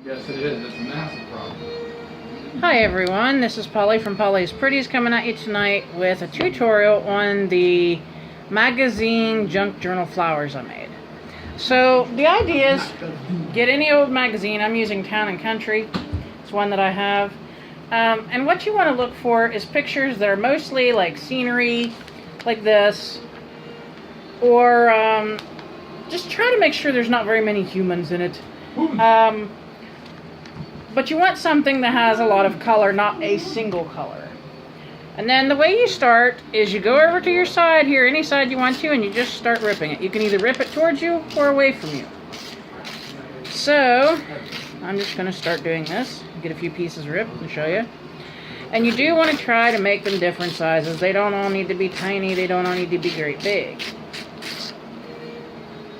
Yes, it is. It's a massive problem. Hi everyone, this is Polly from Polly's Pretties coming at you tonight with a tutorial on the magazine junk journal flowers I made. So the idea is get any old magazine. I'm using Town and Country. It's one that I have. And what you want to look for is pictures that are mostly like scenery, like this, or just try to make sure there's not very many humans in it. But you want something that has a lot of color, not a single color. And then the way you start is you go over to your side here, any side you want to, and you just start ripping it. You can either rip it towards you or away from you. So, I'm just going to start doing this. Get a few pieces ripped and show you. And you do want to try to make them different sizes. They don't all need to be tiny. They don't all need to be great big.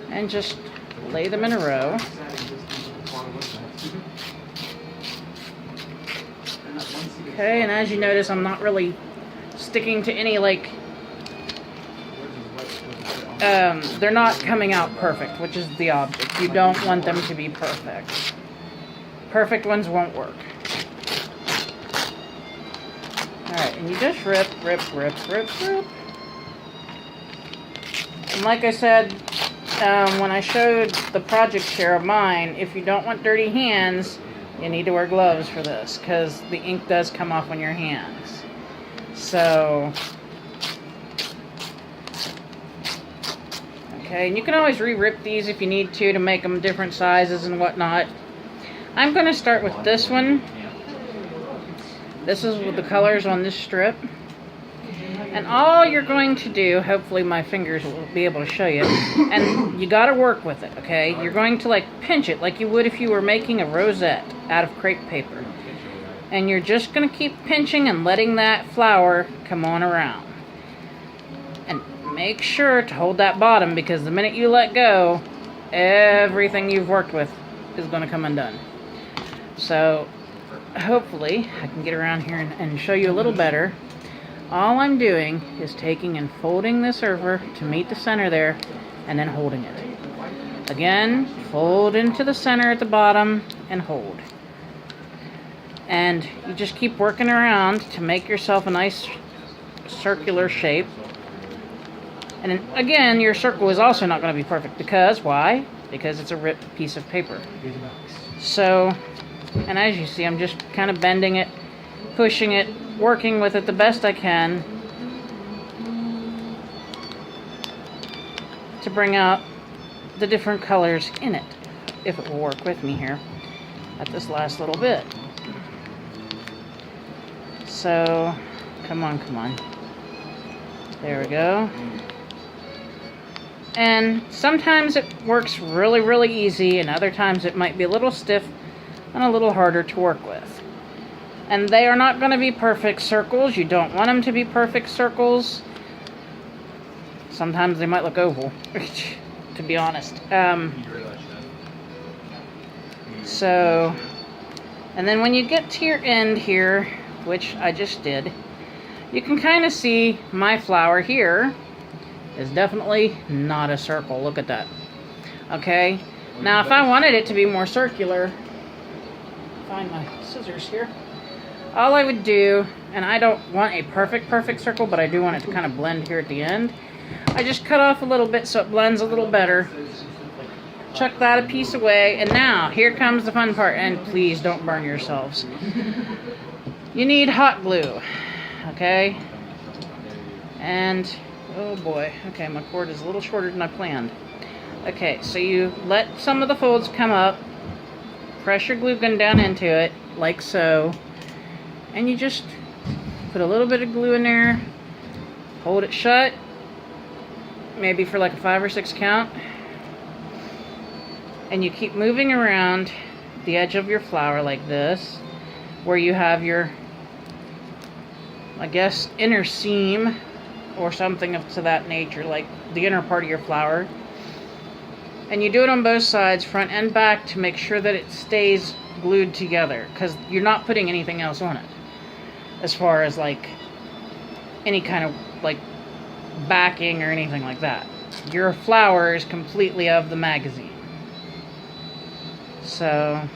And just lay them in a row. Okay, and as you notice, I'm not really sticking to any, like, they're not coming out perfect, which is the object. You don't want them to be perfect. Perfect ones won't work. Alright, and you just rip, rip, rip, rip, rip. And like I said, when I showed the project share of mine, if you don't want dirty hands, you need to wear gloves for this, because the ink does come off on your hands. So, okay, and you can always re-rip these if you need to make them different sizes and whatnot. I'm going to start with this one. This is with the colors on this strip. And all you're going to do, hopefully my fingers will be able to show you, and you got to work with it, okay? You're going to like pinch it like you would if you were making a rosette out of crepe paper. And you're just going to keep pinching and letting that flower come on around. And make sure to hold that bottom, because the minute you let go, everything you've worked with is going to come undone. So hopefully I can get around here and show you a little better. All I'm doing is taking and folding this over to meet the center there, and then holding it. Again, fold into the center at the bottom and hold. And you just keep working around to make yourself a nice circular shape. And then, again, your circle is also not going to be perfect, because why? Because it's a ripped piece of paper. So, and as you see, I'm just kind of bending it, pushing it, working with it the best I can to bring out the different colors in it, if it will work with me here at this last little bit. So, come on, come on. There we go. And sometimes it works really, really easy, and other times it might be a little stiff and a little harder to work with. And they are not going to be perfect circles. You don't want them to be perfect circles. Sometimes they might look oval, to be honest. So, and then when you get to your end here, which I just did, you can kind of see my flower here is definitely not a circle. Look at that. Okay? Now, if I wanted it to be more circular, find my scissors here. All I would do, and I don't want a perfect circle, but I do want it to kind of blend here at the end. I just cut off a little bit so it blends a little better. Chuck that a piece away, and now here comes the fun part, and please don't burn yourselves. You need hot glue, okay? And, oh boy, okay, my cord is a little shorter than I planned. Okay, so you let some of the folds come up, press your glue gun down into it, like so. And you just put a little bit of glue in there, hold it shut, maybe for like a 5 or 6 count. And you keep moving around the edge of your flower like this, where you have your, I guess, inner seam or something to that nature, like the inner part of your flower. And you do it on both sides, front and back, to make sure that it stays glued together, because you're not putting anything else on it. As far as like any kind of like backing or anything like that. Your flower is completely of the magazine. So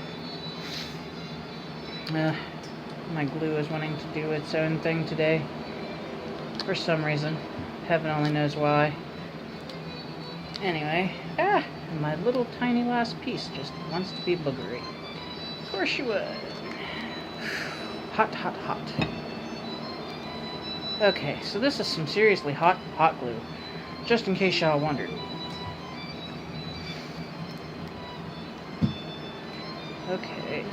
My glue is wanting to do its own thing today. For some reason. Heaven only knows why. Anyway, my little tiny last piece just wants to be boogery. Of course you would. Hot, hot, hot. Okay, so this is some seriously hot glue. Just in case y'all wondered. Okay.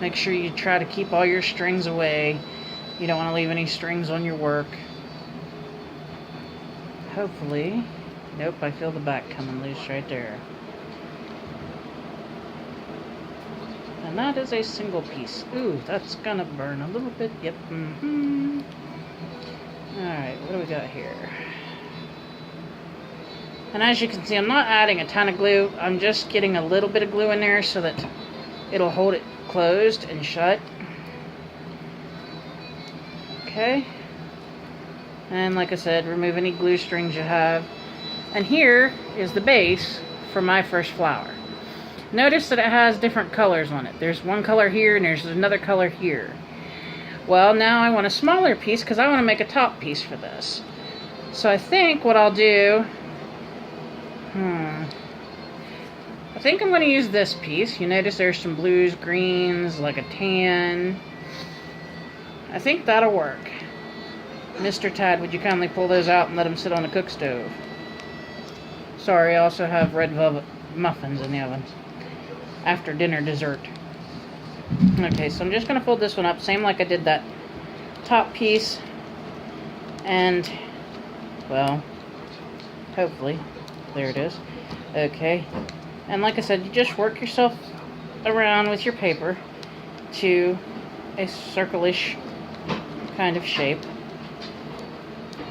Make sure you try to keep all your strings away. You don't want to leave any strings on your work. Hopefully. Nope, I feel the back coming loose right there. And that is a single piece. Ooh, that's gonna burn a little bit. Yep. Alright, what do we got here? And as you can see, I'm not adding a ton of glue. I'm just getting a little bit of glue in there so that it'll hold it closed and shut. Okay. And like I said, remove any glue strings you have. And here is the base for my first flower. Notice that it has different colors on it. There's one color here and there's another color here. Well, now I want a smaller piece because I want to make a top piece for this. So I think what I'll do... I think I'm going to use this piece. You notice there's some blues, greens, like a tan. I think that'll work. Mr. Tad, would you kindly pull those out and let them sit on the cook stove? Sorry, I also have red velvet muffins in the oven. After dinner dessert. Okay, so I'm just going to fold this one up, same like I did that top piece. And, well, hopefully, there it is. Okay, and like I said, you just work yourself around with your paper to a circle-ish kind of shape.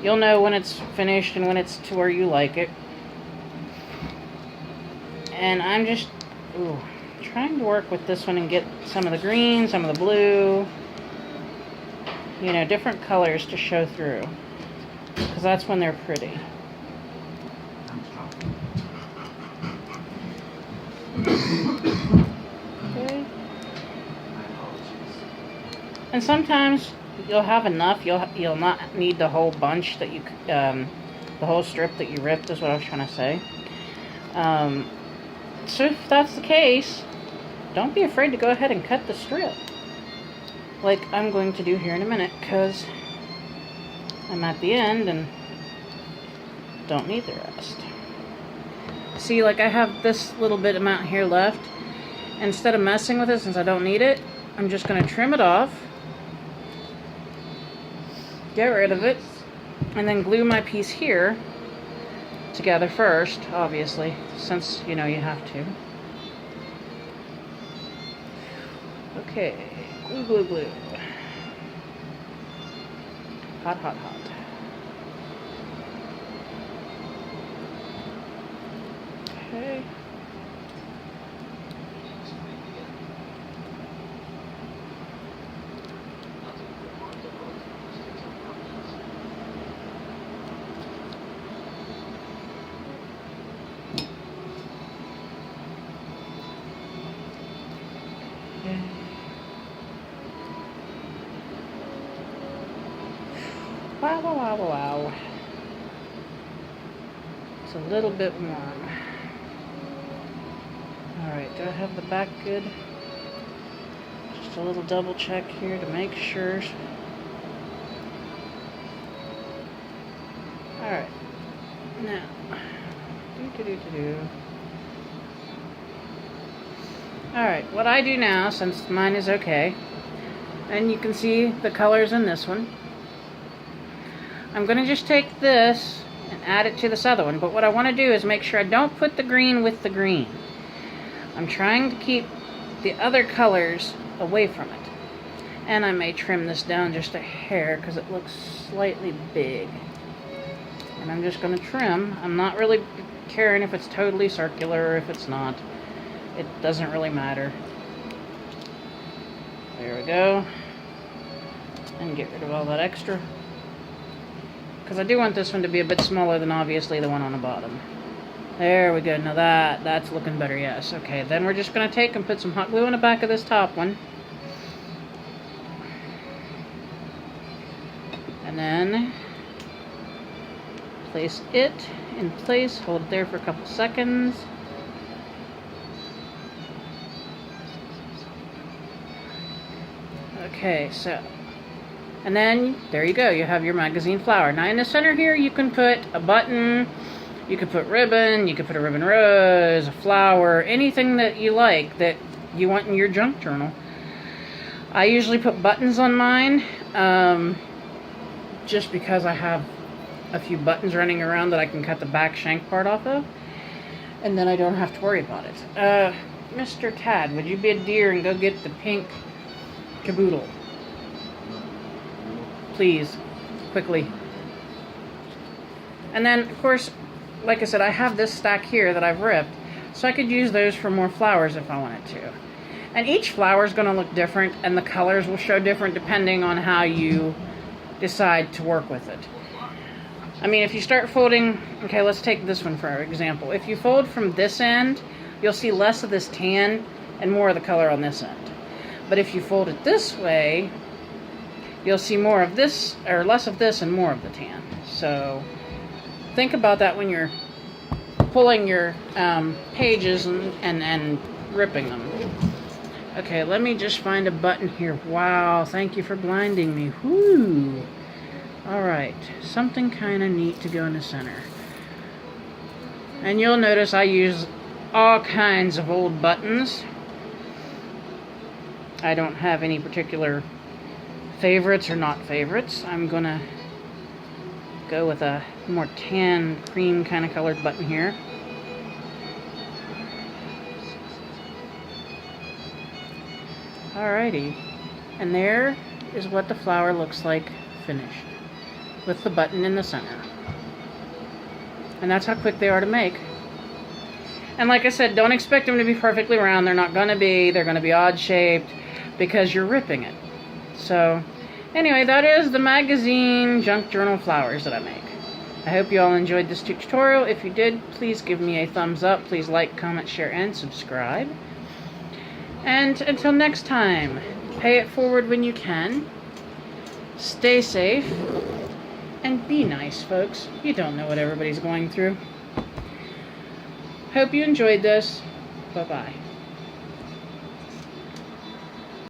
You'll know when it's finished and when it's to where you like it. And I'm just trying to work with this one and get some of the green, some of the blue, you know, different colors to show through, because that's when they're pretty. Okay. And sometimes you'll have enough. You'll not need the whole bunch that you the whole strip that you ripped is what I was trying to say. So if that's the case, don't be afraid to go ahead and cut the strip, like I'm going to do here in a minute, because I'm at the end and don't need the rest. See, like I have this little bit amount here left. Instead of messing with it, since I don't need it, I'm just going to trim it off, get rid of it, and then glue my piece here together first, obviously, since, you know, you have to. Okay, glue, glue, glue. Hot, hot, hot. Okay. Wow, wow, wow, wow. It's a little bit warm. Alright, do I have the back good? Just a little double check here to make sure. Alright. Now. Alright, what I do now, since mine is okay, and you can see the colors in this one, I'm going to just take this and add it to this other one. But what I want to do is make sure I don't put the green with the green. I'm trying to keep the other colors away from it. And I may trim this down just a hair because it looks slightly big. And I'm just going to trim. I'm not really caring if it's totally circular or if it's not. It doesn't really matter. There we go. And get rid of all that extra. Because I do want this one to be a bit smaller than obviously the one on the bottom. There we go. Now that's looking better, yes. Okay, then we're just going to take and put some hot glue on the back of this top one. And then place it in place, hold it there for a couple seconds. Okay, so, and then there you go, you have your magazine flower. Now in the center here you can put a button, you could put ribbon, you could put a ribbon rose, a flower, anything that you like that you want in your junk journal. I usually put buttons on mine, just because I have a few buttons running around that I can cut the back shank part off of, and then I don't have to worry about it. Mr. Tad, would you be a dear and go get the pink caboodle? Please, quickly. And then, of course, like I said, I have this stack here that I've ripped, so I could use those for more flowers if I wanted to. And each flower is going to look different, and the colors will show different depending on how you decide to work with it. I mean, if you start folding, okay, let's take this one for example. If you fold from this end, you'll see less of this tan and more of the color on this end. But if you fold it this way, you'll see more of this, or less of this and more of the tan. So think about that when you're pulling your pages and ripping them. Okay, let me just find a button here. Wow, thank you for blinding me. Whoo! Alright, something kind of neat to go in the center. And you'll notice I use all kinds of old buttons. I don't have any particular favorites or not favorites. I'm gonna go with a more tan, cream kind of colored button here. Alrighty, and there is what the flower looks like finished, with the button in the center. And that's how quick they are to make. And like I said, don't expect them to be perfectly round. They're not going to be. They're going to be odd shaped because you're ripping it. So anyway, that is the magazine junk journal flowers that I make. I hope you all enjoyed this tutorial. If you did, please give me a thumbs up. Please like, comment, share, and subscribe. And until next time, pay it forward when you can. Stay safe. And be nice, folks. You don't know what everybody's going through. Hope you enjoyed this. Bye-bye.